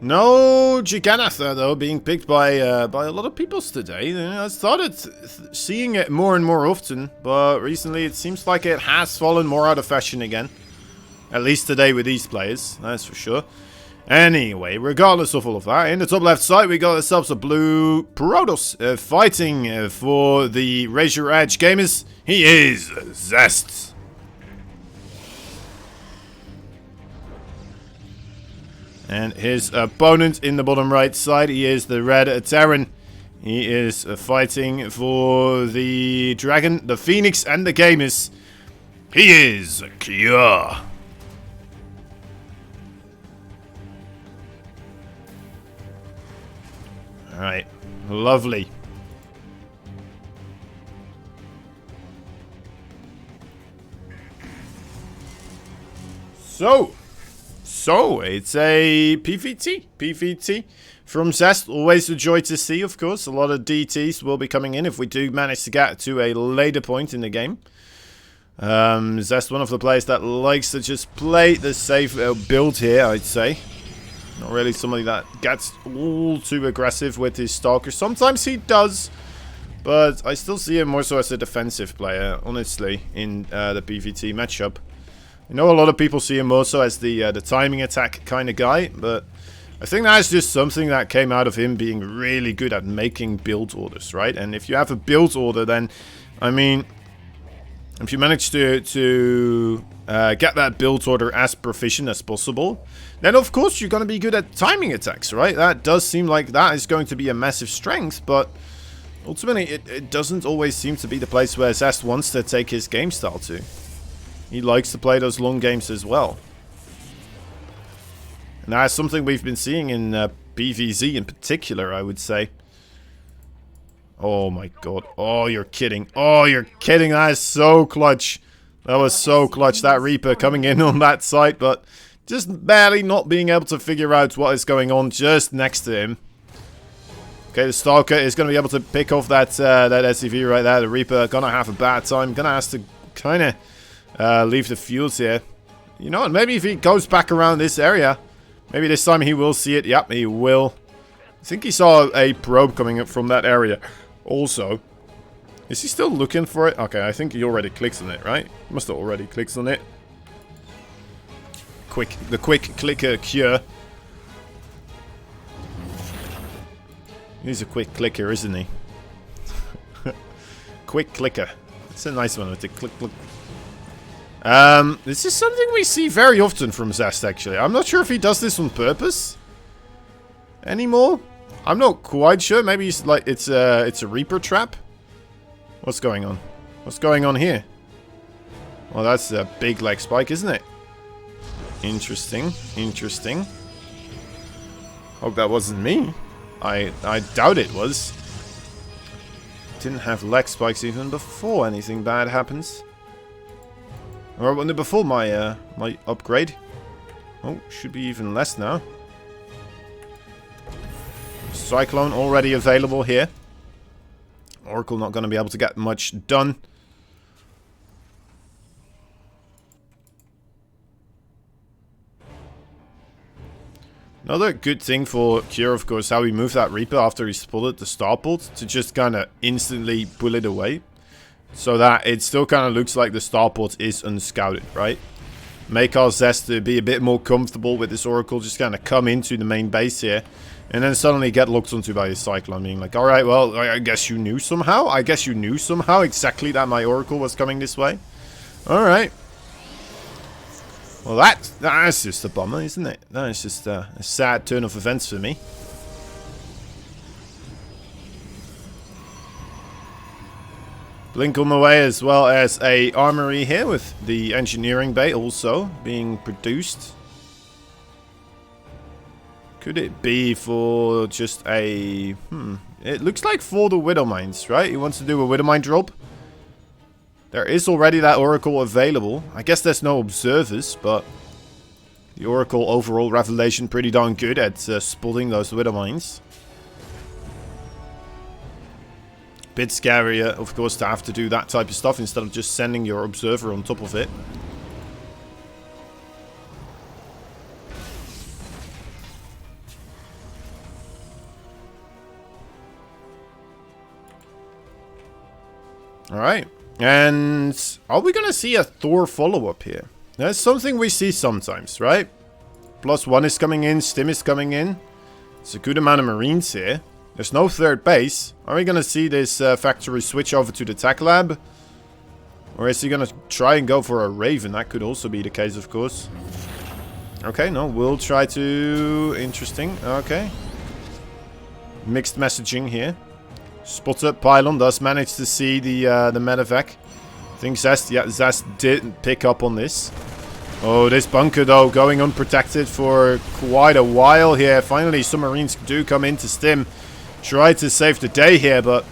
No Giganath though being picked by a lot of people today. I started seeing it more and more often, but recently it seems like it has fallen more out of fashion again. At least today with these players, that's for sure. Anyway, regardless of all of that, in the top left side we got ourselves a blue Protoss fighting for the Razor Edge gamers. He is ZEST. And his opponent in the bottom right side, he is the Red Terran. He is fighting for the Dragon, the Phoenix, and the Gamers. He is Cure. Alright, lovely. So, it's a PvT from ZEST. Always a joy to see, of course. A lot of DTs will be coming in if we do manage to get to a later point in the game. ZEST, one of the players that likes to just play the safe build here, I'd say. Not really somebody that gets all too aggressive with his Stalker. Sometimes he does, but I still see him more so as a defensive player, honestly, in the PvT matchup. I know a lot of people see him also as the timing attack kind of guy, but I think that's just something that came out of him being really good at making build orders, right? And if you have a build order, then, I mean, if you manage to get that build order as proficient as possible, then of course you're going to be good at timing attacks, right? That does seem like that is going to be a massive strength, but ultimately it doesn't always seem to be the place where ZEST wants to take his game style to. He likes to play those long games as well. And that's something we've been seeing in BVZ in particular, I would say. Oh my god. Oh, you're kidding. Oh, you're kidding. That is so clutch. That was so clutch. That Reaper coming in on that site, but just barely not being able to figure out what is going on just next to him. Okay, the Stalker is going to be able to pick off that SCV right there. The Reaper gonna have a bad time. Gonna have to kind of leave the fields here. You know, and maybe if he goes back around this area, maybe this time he will see it. Yep, he will. I think he saw a probe coming up from that area also. Is he still looking for it? Okay, I think he already clicks on it, right? Must have already clicked on it. The quick clicker cure. He's a quick clicker, isn't he? Quick clicker. It's a nice one with the click click. This is something we see very often from ZEST, actually. I'm not sure if he does this on purpose anymore. I'm not quite sure. Maybe he's like it's a Reaper trap. What's going on? What's going on here? Well, that's a big leg spike, isn't it? Interesting. Interesting. Hope that wasn't me. I doubt it was. Didn't have leg spikes even before anything bad happens. Or before my my upgrade. Oh, should be even less now. Cyclone already available here. Oracle not going to be able to get much done. Another good thing for Cure, of course, how he moved that Reaper after he spotted the starport to just kind of instantly pull it away. So that it still kind of looks like the starport is unscouted, right? Make our ZEST to be a bit more comfortable with this Oracle, just kind of come into the main base here. And then suddenly get locked onto by his Cyclone, being like, alright, well, I guess you knew somehow? I guess you knew somehow exactly that my Oracle was coming this way? Alright. Well, that's just a bummer, isn't it? That is just a sad turn of events for me. Blink on the way, as well as a armory here with the engineering bay also being produced. Could it be for just a... It looks like for the Widow Mines, right? He wants to do a Widow Mine drop. There is already that Oracle available. I guess there's no observers, but... The Oracle overall revelation pretty darn good at spotting those Widow Mines. Bit scarier, of course, to have to do that type of stuff instead of just sending your observer on top of it. Alright. And are we going to see a Thor follow-up here? That's something we see sometimes, right? +1 is coming in, Stim is coming in. It's a good amount of Marines here. There's no third base. Are we going to see this factory switch over to the tech lab? Or is he going to try and go for a Raven? That could also be the case, of course. Okay, no, we'll try to... Interesting, okay. Mixed messaging here. Spotter Pylon does manage to see the medevac. I think ZEST, yeah, ZEST did pick up on this. Oh, this bunker, though, going unprotected for quite a while here. Finally, some Marines do come into Stim. Try to save the day here, but...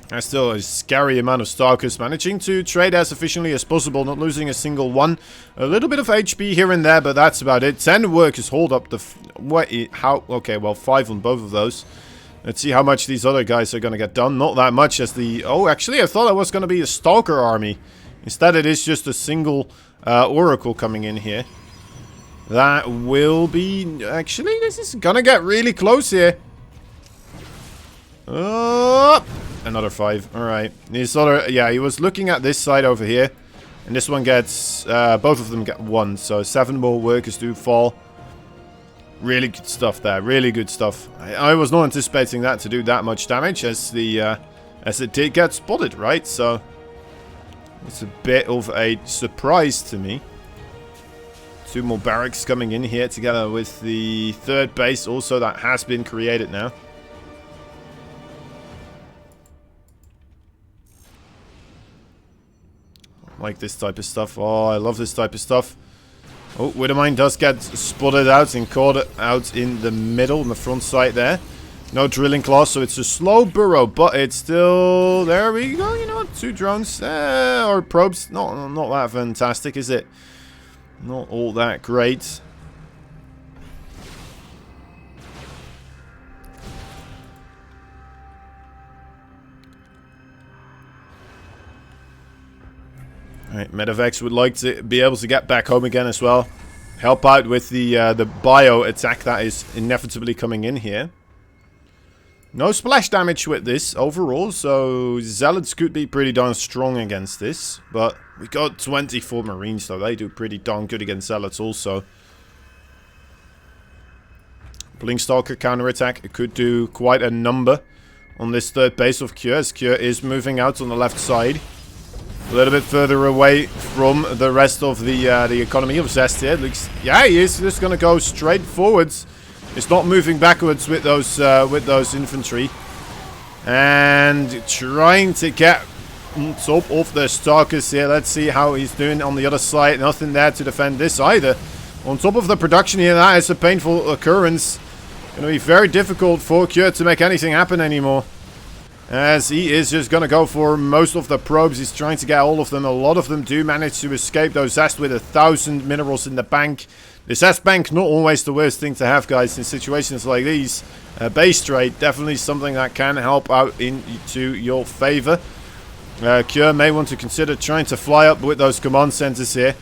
That's still a scary amount of Stalkers. Managing to trade as efficiently as possible, not losing a single one. A little bit of HP here and there, but that's about it. 10 workers hold up the... How? Okay, well, 5 on both of those. Let's see how much these other guys are going to get done. Not that much as the... Oh, actually, I thought it was going to be a Stalker army. Instead, it is just a single Oracle coming in here. That will be... Actually, this is going to get really close here. Another 5. Alright. This other... Yeah, he was looking at this side over here. And this one gets... both of them get 1. So 7 more workers do fall. Really good stuff there. Really good stuff. I was not anticipating that to do that much damage as the as it did get spotted, right? So it's a bit of a surprise to me. 2 more barracks coming in here together with the third base also that has been created now. I like this type of stuff. Oh, I love this type of stuff. Oh, Widowmine does get spotted out and caught out in the middle, in the front side there. No drilling claws, so it's a slow burrow, but it's still... There we go, you know, 2 drones, or probes. Not that fantastic, is it? Not all that great. Alright, Medevacs would like to be able to get back home again as well. Help out with the bio attack that is inevitably coming in here. No splash damage with this overall, so Zealots could be pretty darn strong against this. But we got 24 Marines, so they do pretty darn good against Zealots also. Blinkstalker counterattack, it could do quite a number on this third base of Kjør, as Kjør is moving out on the left side. A little bit further away from the rest of the economy of ZEST here. Looks, yeah, he is just going to go straight forwards. It's not moving backwards with those infantry. And trying to get on top of the Stalkers here. Let's see how he's doing on the other side. Nothing there to defend this either. On top of the production here, that is a painful occurrence. Going to be very difficult for Kjør to make anything happen anymore. As he is just going to go for most of the probes. He's trying to get all of them. A lot of them do manage to escape, though ZEST with 1,000 minerals in the bank. The ZEST bank, not always the worst thing to have, guys, in situations like these. Base trade, definitely something that can help out into your favor. Kjør may want to consider trying to fly up with those command centers here.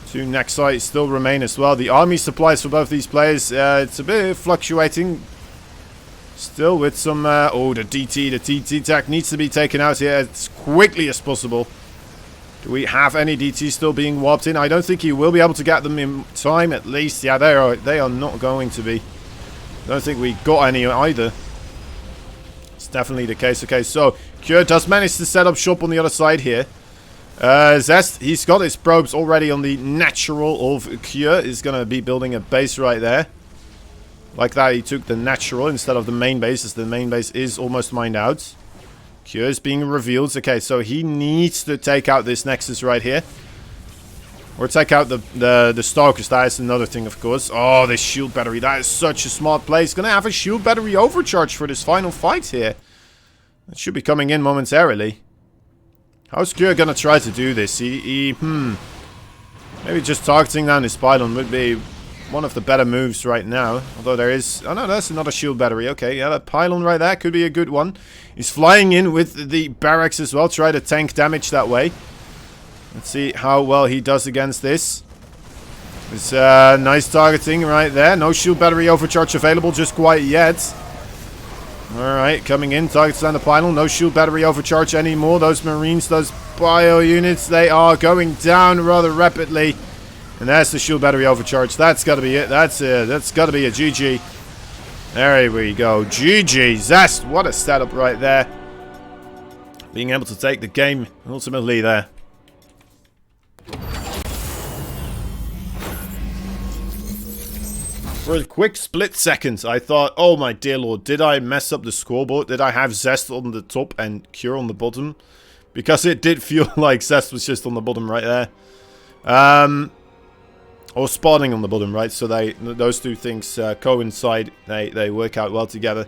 2 next sites still remain as well. The army supplies for both these players, it's a bit fluctuating. Still with some... oh, the TT tech needs to be taken out here as quickly as possible. Do we have any DT still being warped in? I don't think he will be able to get them in time, at least. Yeah, they are not going to be. Don't think we got any either. It's definitely the case. Okay, so Kjør does manage to set up shop on the other side here. ZEST, he's got his probes already on the natural of Kjør. He's going to be building a base right there. Like that, he took the natural instead of the main base, as the main base is almost mined out. Kjør is being revealed. Okay, so he needs to take out this Nexus right here. Or take out the Stalkers. That is another thing, of course. Oh, this shield battery. That is such a smart play. He's going to have a shield battery overcharge for this final fight here. That should be coming in momentarily. How's Kjør going to try to do this? Maybe just targeting down his pylon would be one of the better moves right now. Although there is... Oh no, that's another shield battery. Okay, yeah, that pylon right there could be a good one. He's flying in with the barracks as well. Try to tank damage that way. Let's see how well he does against this. It's nice targeting right there. No shield battery overcharge available just quite yet. Alright, coming in, targets down the pylon. No shield battery overcharge anymore. Those marines, those bio units, they are going down rather rapidly. And there's the shield battery overcharge. That's got to be it. That's got to be a GG. There we go. GG. Zest. What a setup right there. Being able to take the game ultimately there. For a quick split second, I thought, oh my dear lord, did I mess up the scoreboard? Did I have Zest on the top and Cure on the bottom? Because it did feel like Zest was just on the bottom right there. Or spawning on the bottom, right? So those two things coincide. They work out well together.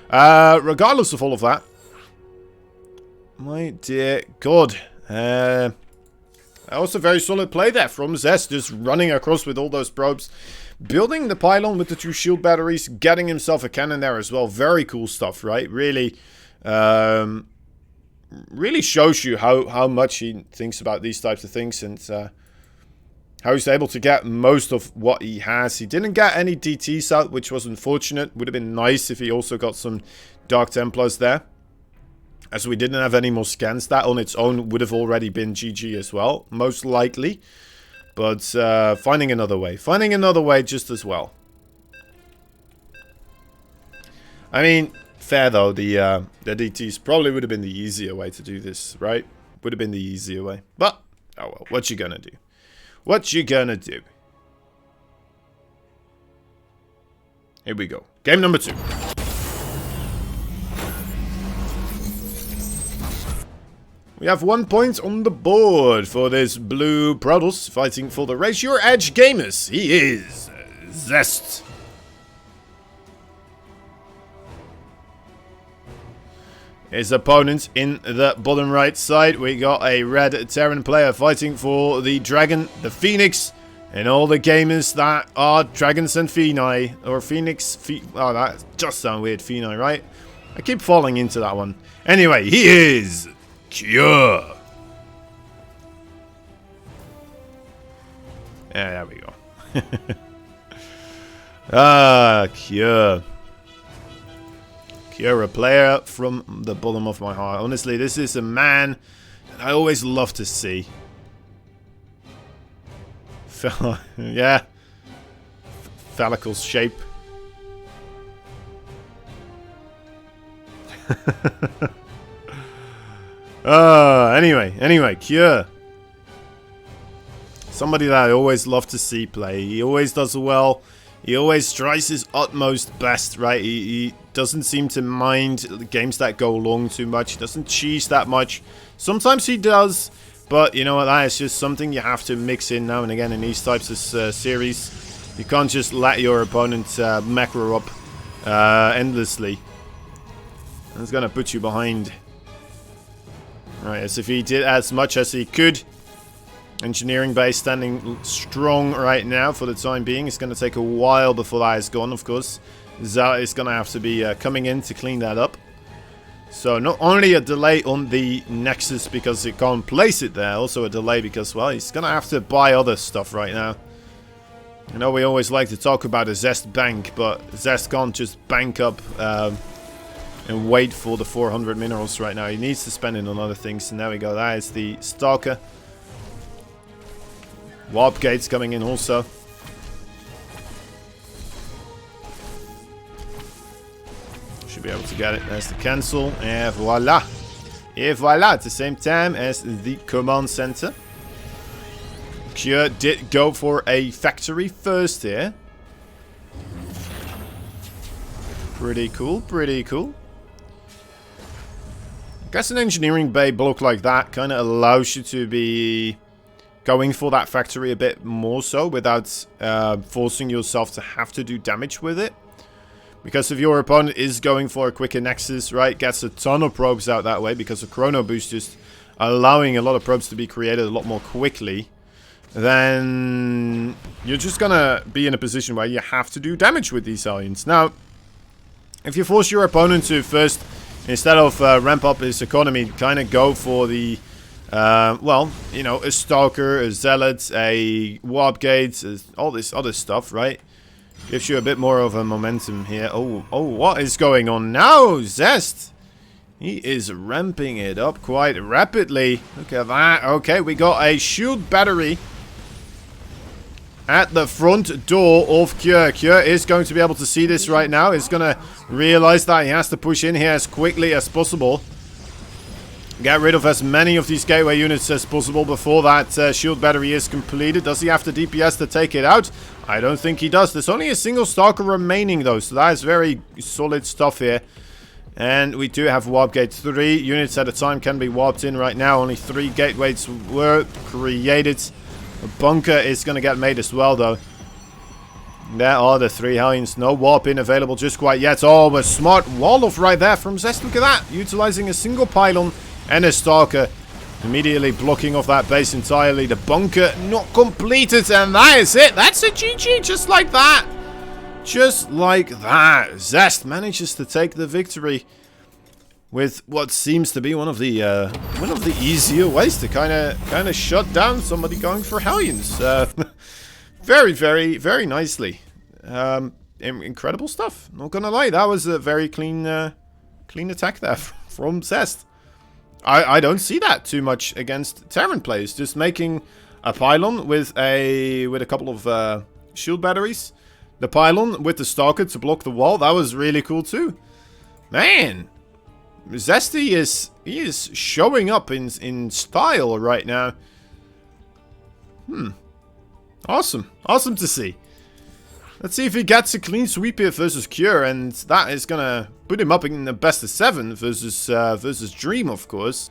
Regardless of all of that, my dear god. Also very solid play there from Zest, just running across with all those probes. Building the pylon with the 2 shield batteries, getting himself a cannon there as well. Very cool stuff, right? Really, really shows you how much he thinks about these types of things and how he's able to get most of what he has. He didn't get any DTs out, which was unfortunate. Would have been nice if he also got some Dark Templars there. As we didn't have any more scans. That on its own would have already been GG as well, most likely. But finding another way. Finding another way just as well. I mean, fair though, the DTs probably would have been the easier way to do this, right? Would have been the easier way. But, oh well, what you gonna do? What you gonna do? Here we go. Game number 2. We have 1 point on the board for this blue Protoss fighting for the Raise Your Edge Gamers. He is Zest. His opponent in the bottom right side. We got a red Terran player fighting for the Dragon, the Phoenix, and all the gamers that are Dragons and Phoenix. Or Phoenix. Oh, that just sounds weird. Phoenix, right? I keep falling into that one. Anyway, he is Cure. Yeah, there we go. Cure. Cure, a player from the bottom of my heart. Honestly, this is a man that I always love to see. Yeah. Phallical shape. Anyway, Cure. Somebody that I always love to see play. He always does well. He always tries his utmost best, right? He doesn't seem to mind games that go long too much. He doesn't cheese that much. Sometimes he does, but you know what? That is just something you have to mix in now and again in these types of series. You can't just let your opponent macro up endlessly. And it's gonna put you behind. Right, as if he did as much as he could. Engineering base standing strong right now for the time being. It's going to take a while before that is gone, of course. Zala is going to have to be coming in to clean that up. So not only a delay on the Nexus because he can't place it there, also a delay because, well, he's going to have to buy other stuff right now. I know we always like to talk about a Zest bank, but Zest can't just bank up and wait for the 400 minerals right now. He needs to spend it on other things. And there we go. That is the Stalker. Warp gates coming in also. Should be able to get it. There's the cancel. And voila. And voila. At the same time as the command center. Cure did go for a factory first here. Pretty cool. Pretty cool. I guess an engineering bay block like that kind of allows you to be going for that factory a bit more so without forcing yourself to have to do damage with it. Because if your opponent is going for a quicker Nexus, right, gets a ton of probes out that way because of Chrono Boost just allowing a lot of probes to be created a lot more quickly, then you're just gonna be in a position where you have to do damage with these aliens. Now, if you force your opponent to first, instead of ramp up his economy, kind of go for the well, you know, a Stalker, a Zealot, a Warp Gate, all this other stuff, right? Gives you a bit more of a momentum here. Oh, what is going on now? ZEST! He is ramping it up quite rapidly. Look at that. Okay, we got a shield battery at the front door of Cure. Cure is going to be able to see this right now. He's going to realize that he has to push in here as quickly as possible. Get rid of as many of these gateway units as possible before that shield battery is completed. Does he have the DPS to take it out? I don't think he does. There's only a single Stalker remaining though, so that is very solid stuff here. And we do have warp gate. 3 units at a time can be warped in right now. Only 3 gateways were created. A bunker is going to get made as well though. There are the 3 Hellions. No warp in available just quite yet. Oh, a smart wall off right there from ZEST. Look at that. Utilizing a single pylon and a Stalker. Immediately blocking off that base entirely. The bunker not completed. And that is it. That's a GG just like that. Just like that. ZEST manages to take the victory with what seems to be one of the easier ways to kind of shut down somebody going for Hellions. Very, very, very nicely. Incredible stuff. Not gonna lie, that was a very clean attack there from ZEST. I don't see that too much against Terran players. Just making a pylon with a couple of shield batteries. The pylon with the Stalker to block the wall. That was really cool too. Man, Zesty is showing up in style right now. Awesome. Awesome to see. Let's see if he gets a clean sweep here versus Cure, and that is gonna put him up in the best of 7 versus Dream, of course.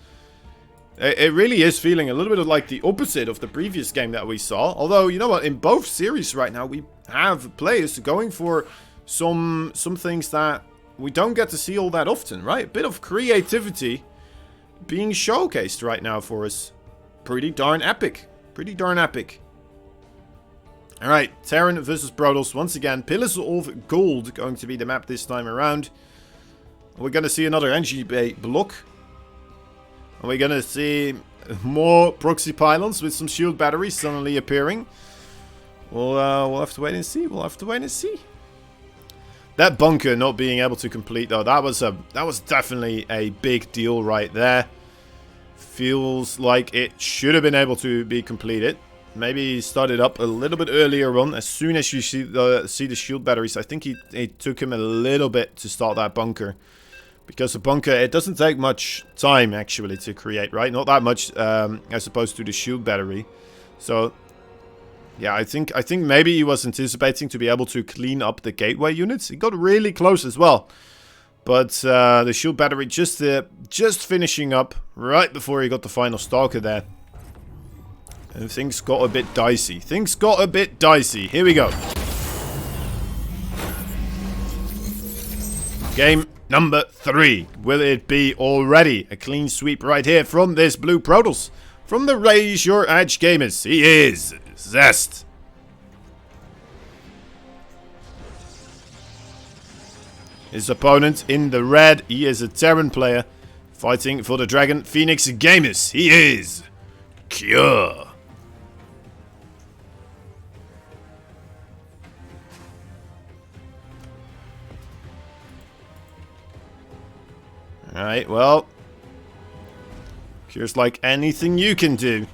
It really is feeling a little bit of like the opposite of the previous game that we saw. Although, you know what, in both series right now, we have players going for some things that we don't get to see all that often, right? A bit of creativity being showcased right now for us. Pretty darn epic. Pretty darn epic. Alright, Terran versus Brodos. Once again, Pillars of Gold going to be the map this time around. We're going to see another energy bay block. And we're going to see more proxy pylons with some shield batteries suddenly appearing. We'll have to wait and see. We'll have to wait and see. That bunker not being able to complete though, that was definitely a big deal right there. Feels like it should have been able to be completed. Maybe started up a little bit earlier on. As soon as you see the shield batteries, I think it took him a little bit to start that bunker. Because the bunker, it doesn't take much time actually to create, right? Not that much as opposed to the shield battery. So, yeah, I think maybe he was anticipating to be able to clean up the gateway units. He got really close as well. But the shield battery just finishing up right before he got the final Stalker there. And things got a bit dicey. Things got a bit dicey. Here we go. Game number 3. Will it be already a clean sweep right here from this blue Protoss? From the Raise Your Edge Gamers. He is ZEST. His opponent in the red. He is a Terran player. Fighting for the Dragon Phoenix Gamers. He is Cure. Alright, well, Cure's like anything you can do,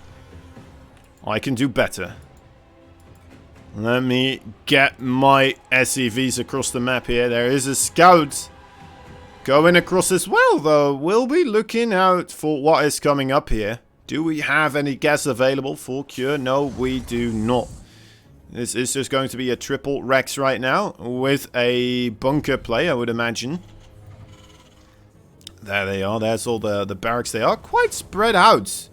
I can do better. Let me get my SCVs across the map here. There is a scout going across as well, though. We'll be looking out for what is coming up here. Do we have any gas available for Cure? No, we do not. This is just going to be a triple Rex right now with a bunker play, I would imagine. There they are. There's all the barracks. They are quite spread out.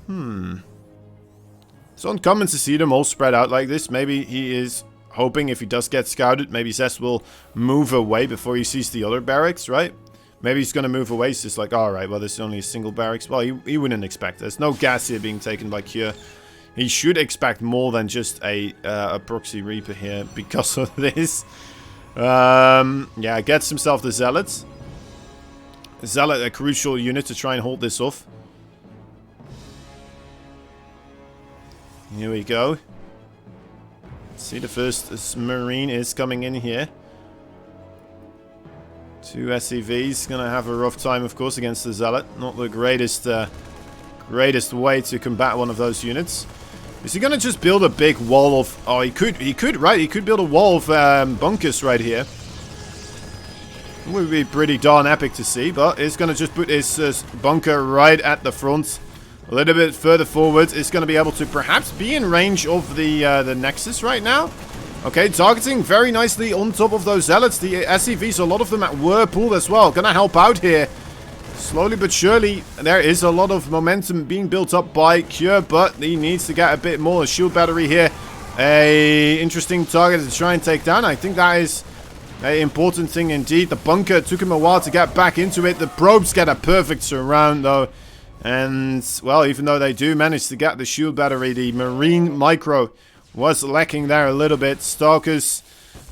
It's uncommon to see them all spread out like this. Maybe he is hoping if he does get scouted, maybe ZEST will move away before he sees the other barracks, right? Maybe he's going to move away. He's just like, alright, well, there's only a single barracks. Well, he wouldn't expect. There's no gas here being taken by Cure. He should expect more than just a proxy Reaper here because of this. Yeah, gets himself the Zealots. Zealot, a crucial unit to try and hold this off. Here we go. See, the first Marine is coming in here. 2 SCVs. Gonna have a rough time, of course, against the Zealot. Not the greatest way to combat one of those units. Is he gonna just build a big wall of... Oh, he could, right? He could build a wall of bunkers right here. It would be pretty darn epic to see, but it's gonna just put his bunker right at the front. A little bit further forward. It's gonna be able to perhaps be in range of the Nexus right now. Okay, targeting very nicely on top of those Zealots. The SCVs, a lot of them at Whirlpool as well. Gonna help out here. Slowly but surely, there is a lot of momentum being built up by Cure, but he needs to get a bit more. A shield battery here. A interesting target to try and take down. I think that is an important thing indeed. The bunker took him a while to get back into it. The probes get a perfect surround though. And, well, even though they do manage to get the shield battery, the Marine Micro was lacking there a little bit. Stalkers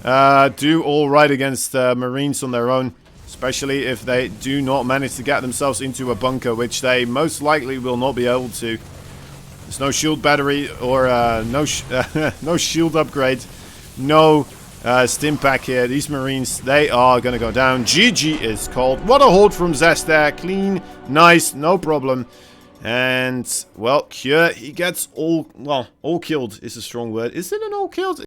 do all right against Marines on their own, especially if they do not manage to get themselves into a bunker, which they most likely will not be able to. There's no shield battery or no shield upgrade, no stim pack here. These Marines, they are going to go down. GG is called. What a hold from ZEST there. Clean, nice, no problem. And, well, Cure, he gets all, well, all killed is a strong word. Is it an all killed?